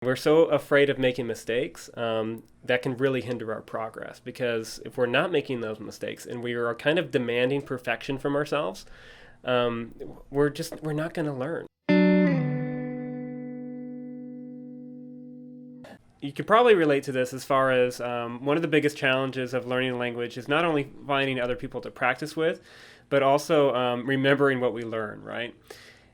We're so afraid of making mistakes that can really hinder our progress, because if we're not making those mistakes and we are kind of demanding perfection from ourselves, we're not going to learn. You could probably relate to this as far as one of the biggest challenges of learning a language is not only finding other people to practice with, but also remembering what we learn, right?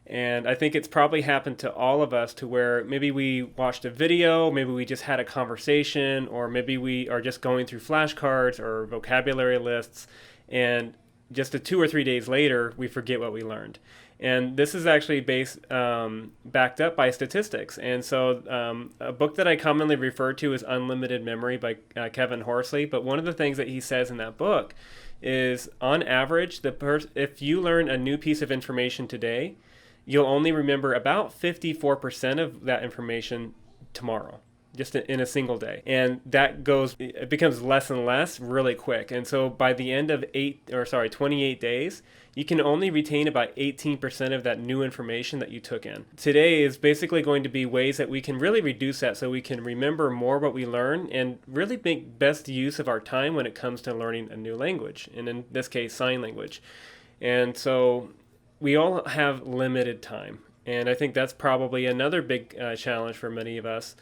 And I think it's probably happened to all of us, to where maybe we watched a video, maybe we just had a conversation, or maybe we are just going through flashcards or vocabulary lists, and just 2 or 3 days later, we forget what we learned. And this is actually backed up by statistics. And so a book that I commonly refer to is Unlimited Memory by Kevin Horsley. But one of the things that he says in that book is, on average, if you learn a new piece of information today, you'll only remember about 54% of that information tomorrow, just in a single day. And it becomes less and less really quick. And so by the end of 28 days, you can only retain about 18% of that new information that you took in. Today is basically going to be ways that we can really reduce that, so we can remember more what we learn and really make best use of our time when it comes to learning a new language, and in this case, sign language. And so we all have limited time, and I think that's probably another big challenge for many of us,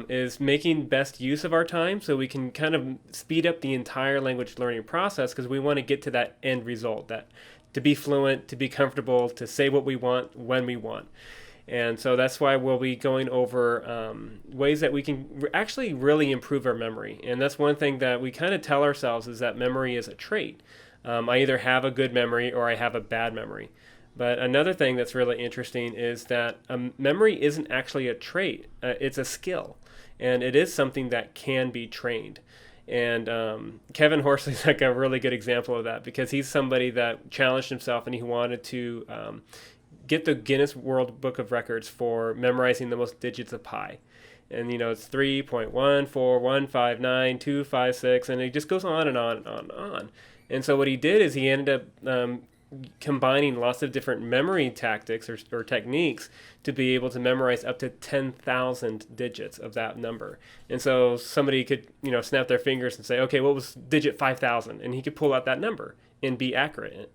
is making best use of our time so we can kind of speed up the entire language learning process, because we want to get to that end result, that to be fluent, to be comfortable, to say what we want when we want. And so that's why we'll be going over ways that we can actually really improve our memory. And that's one thing that we kind of tell ourselves, is that memory is a trait. I either have a good memory or I have a bad memory. But another thing that's really interesting is that memory isn't actually a trait. It's a skill. And it is something that can be trained. And Kevin Horsley's like a really good example of that, because he's somebody that challenged himself, and he wanted to get the Guinness World Book of Records for memorizing the most digits of pi. And, it's 3.14159.256, and it just goes on and on and on and on. And so what he did is he ended up combining lots of different memory tactics or techniques to be able to memorize up to 10,000 digits of that number. And so somebody could, snap their fingers and say, okay, what was digit 5,000? And he could pull out that number and be accurate.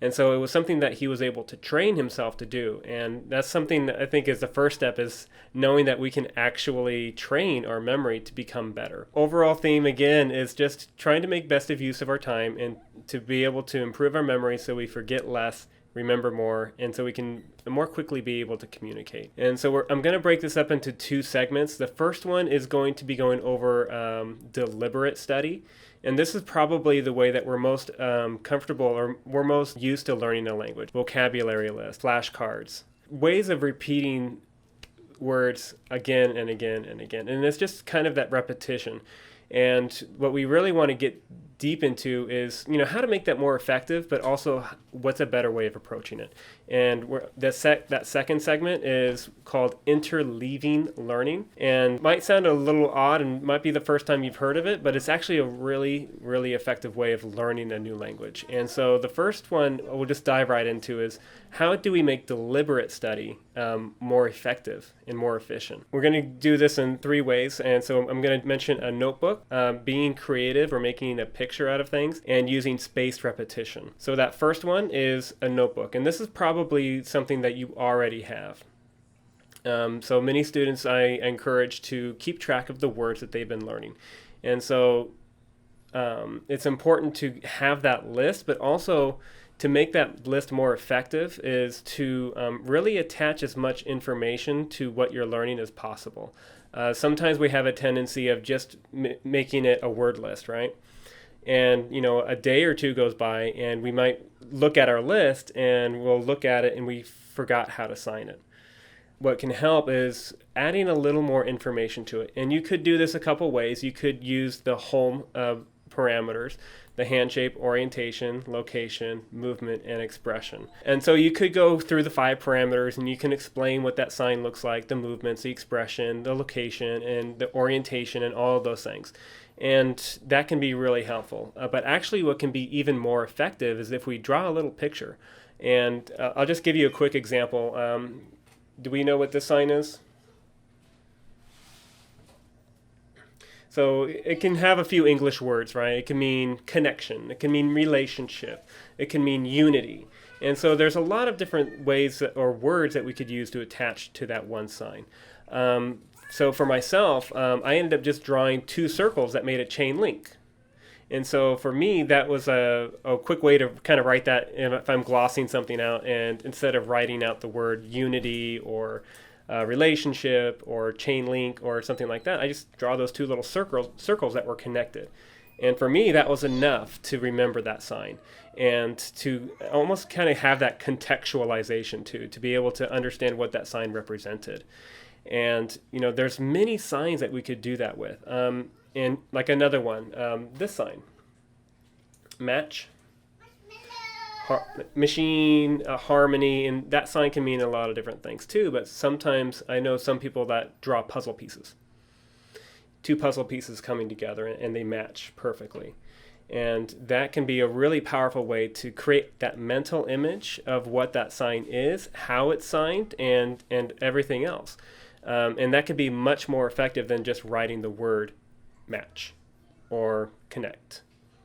And so it was something that he was able to train himself to do. And that's something that I think is the first step, is knowing that we can actually train our memory to become better. Overall theme, again, is just trying to make best of use of our time and to be able to improve our memory so we forget less, remember more, and so we can more quickly be able to communicate. And so I'm going to break this up into 2 segments. The first one is going to be going over deliberate study. And this is probably the way that we're most comfortable, or we're most used to learning a language. Vocabulary lists, flashcards, ways of repeating words again and again and again. And it's just kind of that repetition. And what we really want to get deep into is, how to make that more effective, but also what's a better way of approaching it. And that second segment is called Interleaving learning, and might sound a little odd and might be the first time you've heard of it, but it's actually a really, really effective way of learning a new language. And so the first one we'll just dive right into is, how do we make deliberate study more effective and more efficient? We're going to do this in 3 ways. And so I'm going to mention a notebook, being creative or making a picture out of things, and using spaced repetition. So that first one is a notebook. And this is probably something that you already have. So many students I encourage to keep track of the words that they've been learning. And so it's important to have that list, but also to make that list more effective is to really attach as much information to what you're learning as possible. Sometimes we have a tendency of just making it a word list, right? And, a day or 2 goes by and we might look at our list and we'll look at it and we forgot how to sign it. What can help is adding a little more information to it. And you could do this a couple ways. You could use the home parameters, the hand shape, orientation, location, movement, and expression. And so you could go through the 5 parameters and you can explain what that sign looks like, the movements, the expression, the location, and the orientation, and all of those things. And that can be really helpful. But actually what can be even more effective is if we draw a little picture. And I'll just give you a quick example. Do we know what this sign is? So it can have a few English words, right? It can mean connection. It can mean relationship. It can mean unity. And so there's a lot of different ways or words that we could use to attach to that one sign. So for myself, I ended up just drawing 2 circles that made a chain link. And so for me, that was a quick way to kind of write that if I'm glossing something out, and instead of writing out the word unity or relationship or chain link or something like that, I just draw those 2 little circles that were connected. And for me, that was enough to remember that sign and to almost kind of have that contextualization to be able to understand what that sign represented. And, there's many signs that we could do that with. And like another one, this sign, match, machine, harmony, and that sign can mean a lot of different things too. But sometimes I know some people that draw puzzle pieces, 2 puzzle pieces coming together, and they match perfectly. And that can be a really powerful way to create that mental image of what that sign is, how it's signed, and everything else. And that can be much more effective than just writing the word match or connect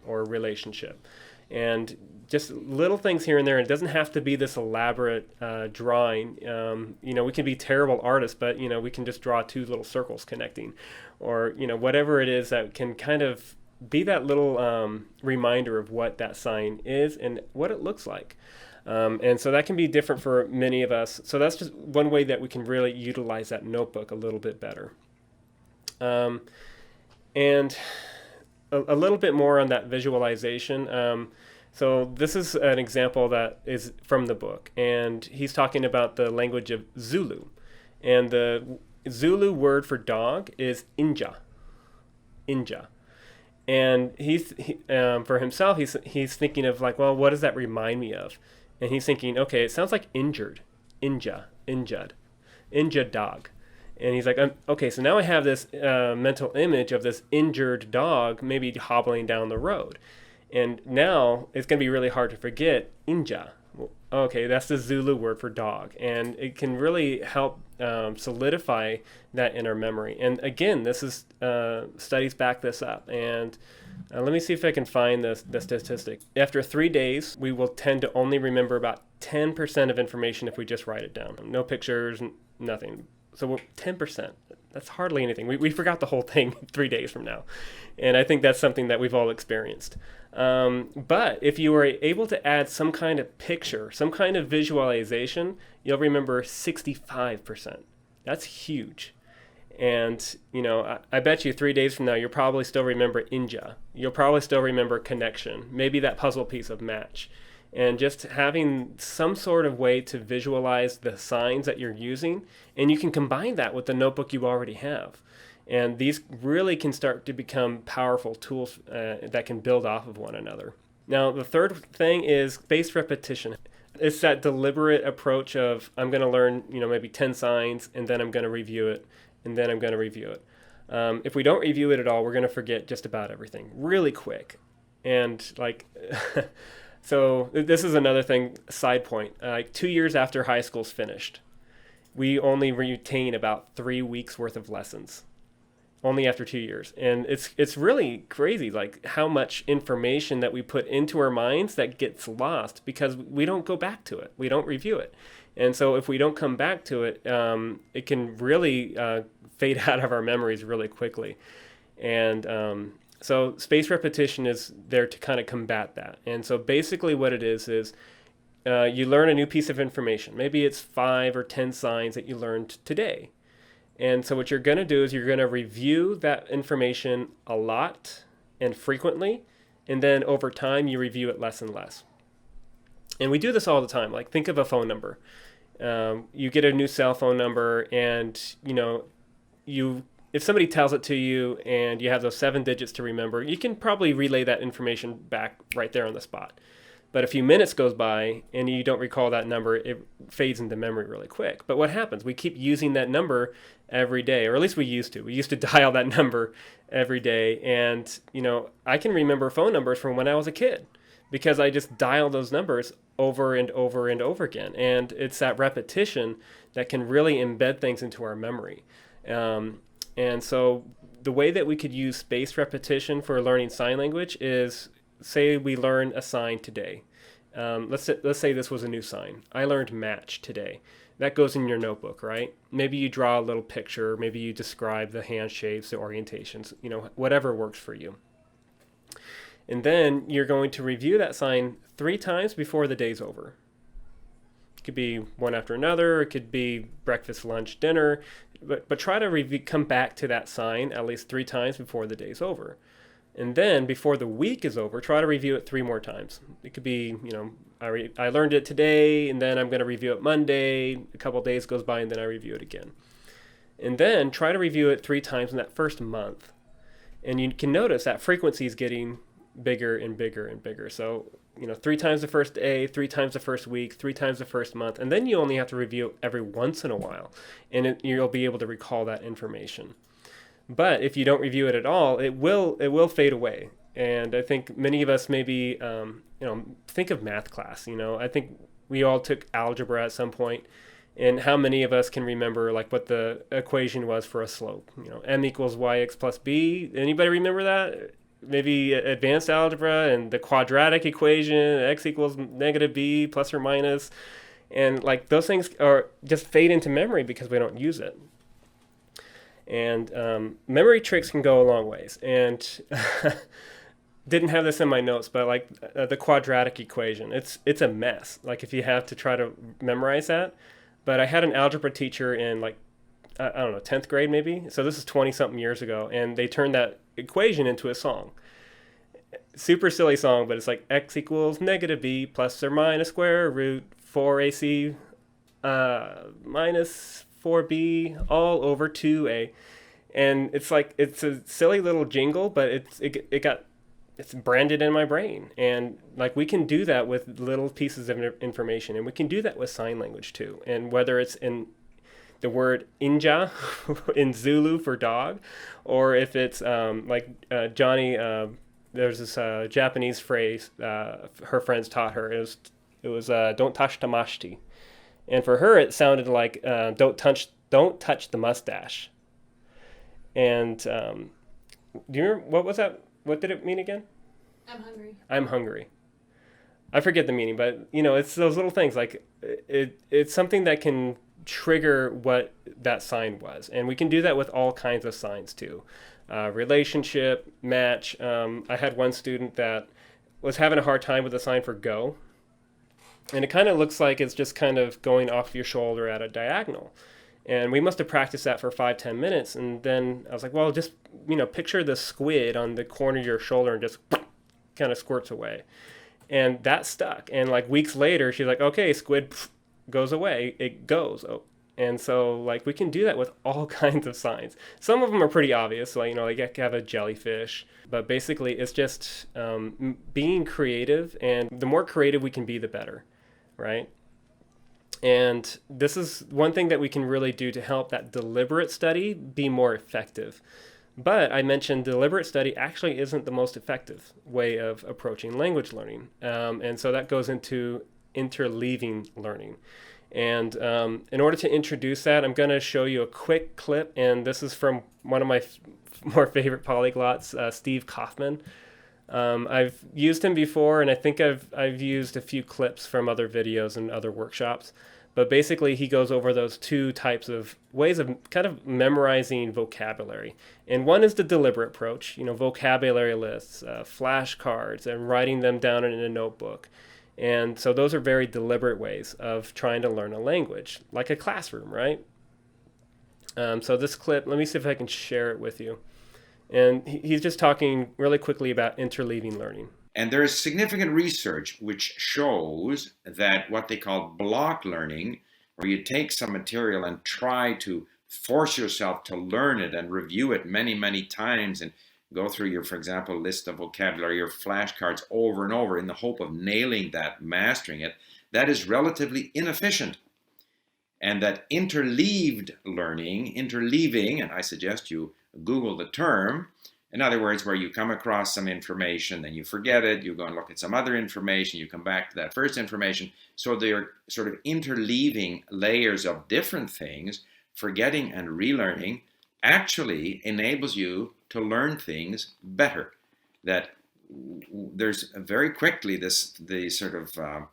or relationship. And just little things here and there. It doesn't have to be this elaborate drawing. We can be terrible artists, but we can just draw 2 little circles connecting, or whatever it is that can kind of be that little reminder of what that sign is and what it looks like. And so that can be different for many of us. So that's just one way that we can really utilize that notebook a little bit better. And a little bit more on that visualization. So this is an example that is from the book, and he's talking about the language of Zulu. And the Zulu word for dog is inja. Inja. And for himself, he's thinking of like, well, what does that remind me of? And he's thinking, okay, it sounds like injured. Injured dog. And he's like, okay, so now I have this mental image of this injured dog maybe hobbling down the road. And now it's going to be really hard to forget inja. Okay, that's the Zulu word for dog. And it can really help solidify that in our memory. And again, this is studies back this up. And let me see if I can find the statistic. After 3 days, we will tend to only remember about 10% of information if we just write it down. No pictures, nothing. So 10%, that's hardly anything. We forgot the whole thing 3 days from now. And I think that's something that we've all experienced. But if you were able to add some kind of picture, some kind of visualization, you'll remember 65%. That's huge. And, I bet you 3 days from now, you'll probably still remember inja. You'll probably still remember connection, maybe that puzzle piece of match. And just having some sort of way to visualize the signs that you're using, and you can combine that with the notebook you already have. And these really can start to become powerful tools that can build off of one another. Now, the third thing is spaced repetition. It's that deliberate approach of I'm going to learn, maybe 10 signs, and then I'm going to review it, and then I'm going to review it. If we don't review it at all, we're going to forget just about everything really quick. And so this is another thing, side point. 2 years after high school's finished, we only retain about 3 weeks worth of lessons. Only after 2 years. And it's really crazy, like how much information that we put into our minds that gets lost because we don't go back to it. We don't review it. And so if we don't come back to it, it can really fade out of our memories really quickly. And so spaced repetition is there to kind of combat that. And so basically what it is you learn a new piece of information. Maybe it's 5 or 10 signs that you learned today. And so what you're going to do is you're going to review that information a lot and frequently, and then over time you review it less and less. And we do this all the time. Like think of a phone number. You get a new cell phone number, and if somebody tells it to you and you have those 7 digits to remember, you can probably relay that information back right there on the spot. But a few minutes goes by and you don't recall that number, it fades into memory really quick. But what happens? We keep using that number every day, or at least we used to. We used to dial that number every day. And, I can remember phone numbers from when I was a kid because I just dial those numbers over and over and over again. And it's that repetition that can really embed things into our memory. And so the way that we could use spaced repetition for learning sign language is, say we learn a sign today. Let's say this was a new sign. I learned match today. That goes in your notebook, right? Maybe you draw a little picture. Maybe you describe the hand shapes, the orientations, whatever works for you. And then you're going to review that sign 3 times before the day's over. It could be one after another. It could be breakfast, lunch, dinner. But try to come back to that sign at least 3 times before the day's over. And then before the week is over, try to review it 3 more times. It could be, I learned it today, and then I'm going to review it Monday. A couple days goes by, and then I review it again. And then try to review it 3 times in that first month. And you can notice that frequency is getting bigger and bigger and bigger. So, 3 times the first day, 3 times the first week, 3 times the first month, and then you only have to review it every once in a while, and you'll be able to recall that information. But if you don't review it at all, it will fade away. And I think many of us maybe, think of math class. I think we all took algebra at some point, and how many of us can remember like what the equation was for a slope? M equals yx plus b. Anybody remember that? Maybe advanced algebra and the quadratic equation, x equals negative b plus or minus. And like those things are just fade into memory because we don't use it. And memory tricks can go a long ways. And didn't have this in my notes, but like the quadratic equation, it's a mess. Like if you have to try to memorize that. But I had an algebra teacher in like, I don't know, 10th grade maybe. So this is 20 something years ago. And they turned that equation into a song. Super silly song, but it's like x equals negative b plus or minus square root 4ac minus 4b all over 2a. And it's like, it's a silly little jingle, but it's branded in my brain. And like we can do that with little pieces of information, and we can do that with sign language too. And whether it's in the word inja in Zulu for dog, or if it's Johnni, there's this Japanese phrase her friends taught her. It was don't touch the mashti. And for her, it sounded like don't touch the mustache. And do you remember, what was that? What did it mean again? I'm hungry. I forget the meaning, but it's those little things. Like it's something that can trigger what that sign was, and we can do that with all kinds of signs too. Relationship, match. I had one student that was having a hard time with the sign for go, and it kind of looks like it's just kind of going off your shoulder at a diagonal. And we must have practiced that for 5-10 minutes. And then I was like, well, just, picture the squid on the corner of your shoulder and just kind of squirts away. And that stuck. And like weeks later, she's like, okay, squid goes away. It goes. Oh. And so like we can do that with all kinds of signs. Some of them are pretty obvious. Like, like you have a jellyfish. But basically it's just being creative. And the more creative we can be, the better, right? And this is one thing that we can really do to help that deliberate study be more effective. But I mentioned deliberate study actually isn't the most effective way of approaching language learning. And so that goes into interleaving learning. And in order to introduce that, I'm going to show you a quick clip. And this is from one of my more favorite polyglots, Steve Kaufman. I've used him before, and I think I've used a few clips from other videos and other workshops. But basically, he goes over those 2 types of ways of kind of memorizing vocabulary. And one is the deliberate approach, vocabulary lists, flashcards, and writing them down in a notebook. And so those are very deliberate ways of trying to learn a language, like a classroom, right? So this clip, let me see if I can share it with you. And he's just talking really quickly about interleaving learning. And there is significant research which shows that what they call block learning, where you take some material and try to force yourself to learn it and review it many, many times and go through your, for example, list of vocabulary, your flashcards over and over in the hope of nailing that, mastering it, that is relatively inefficient. And that interleaved learning, interleaving, and I suggest you Google the term. In other words, where you come across some information, then you forget it, you go and look at some other information, you come back to that first information. So they're sort of interleaving layers of different things, forgetting and relearning. actually enables you to learn things better. That there's very quickly the sort of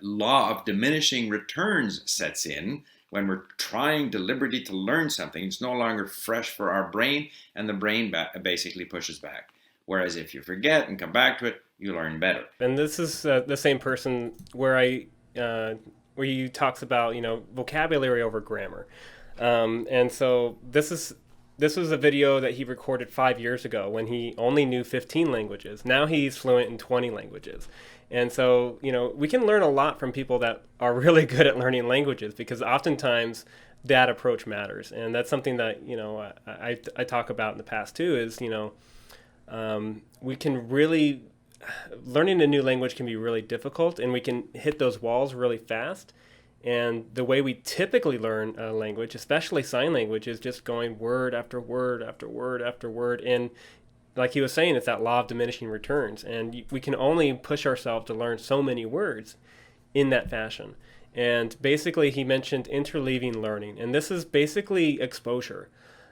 law of diminishing returns sets in when we're trying deliberately to learn something. It's no longer fresh for our brain, and the brain basically pushes back. Whereas if you forget and come back to it, you learn better. And this is the same person where he talks about, vocabulary over grammar. And so this was a video that he recorded 5 years ago when he only knew 15 languages. Now he's fluent in 20 languages. And so, we can learn a lot from people that are really good at learning languages, because oftentimes that approach matters. And that's something that, I talk about in the past too, is, we can really, learning a new language can be really difficult, and we can hit those walls really fast. And the way we typically learn a language, especially sign language, is just going word after word after word after word. And like he was saying, it's that law of diminishing returns. And we can only push ourselves to learn so many words in that fashion. And basically, he mentioned interleaving learning. And this is basically exposure.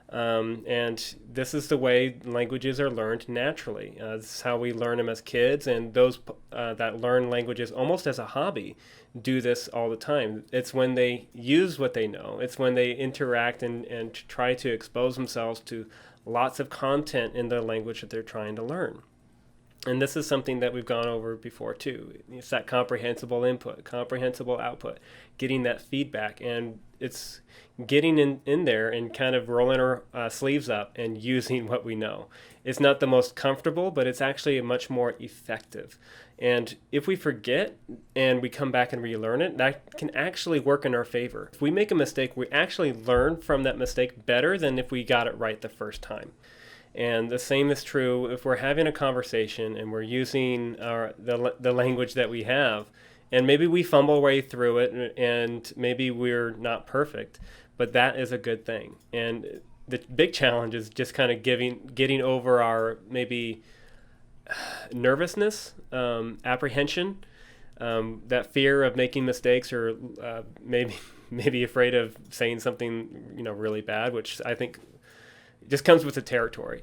And this is the way languages are learned naturally. This is how we learn them as kids. And those that learn languages almost as a hobby do this all the time. It's when they use what they know. It's when they interact and try to expose themselves to lots of content in the language that they're trying to learn. And this is something that we've gone over before too. It's that comprehensible input, comprehensible output, getting that feedback. And it's getting in there and kind of rolling our sleeves up and using what we know. It's not the most comfortable, but it's actually much more effective. And if we forget and we come back and relearn it, that can actually work in our favor. If we make a mistake, we actually learn from that mistake better than if we got it right the first time. And the same is true if we're having a conversation and we're using the language that we have, and maybe we fumble our way through it and maybe we're not perfect, but that is a good thing. And the big challenge is just kind of getting over our maybe nervousness, apprehension, that fear of making mistakes, or maybe afraid of saying something really bad, which I think just comes with the territory.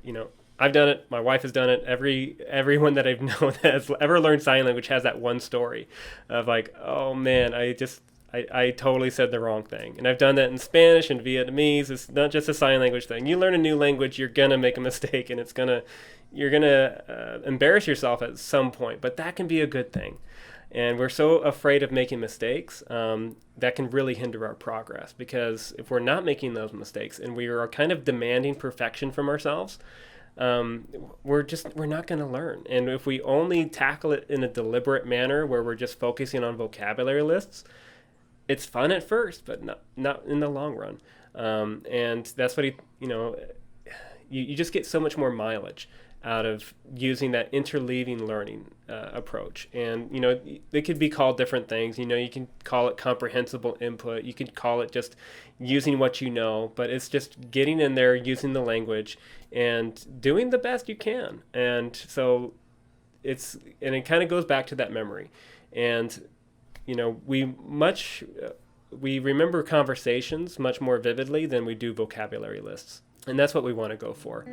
I've done it. My wife has done it. Everyone that I've known that has ever learned sign language has that one story of like, oh man, I totally said the wrong thing. And I've done that in Spanish and Vietnamese. It's not just a sign language thing. You learn a new language, you're gonna make a mistake, and you're gonna embarrass yourself at some point. But that can be a good thing. And we're so afraid of making mistakes that can really hinder our progress, because if we're not making those mistakes and we are kind of demanding perfection from ourselves, we're not going to learn. And if we only tackle it in a deliberate manner where we're just focusing on vocabulary lists, it's fun at first, but not in the long run. And that's what you just get so much more mileage out of using that interleaving learning approach. And they could be called different things. You can call it comprehensible input, you could call it just using what you know, but it's just getting in there, using the language and doing the best you can. And so it kind of goes back to that memory. And we remember conversations much more vividly than we do vocabulary lists, and that's what we want to go for.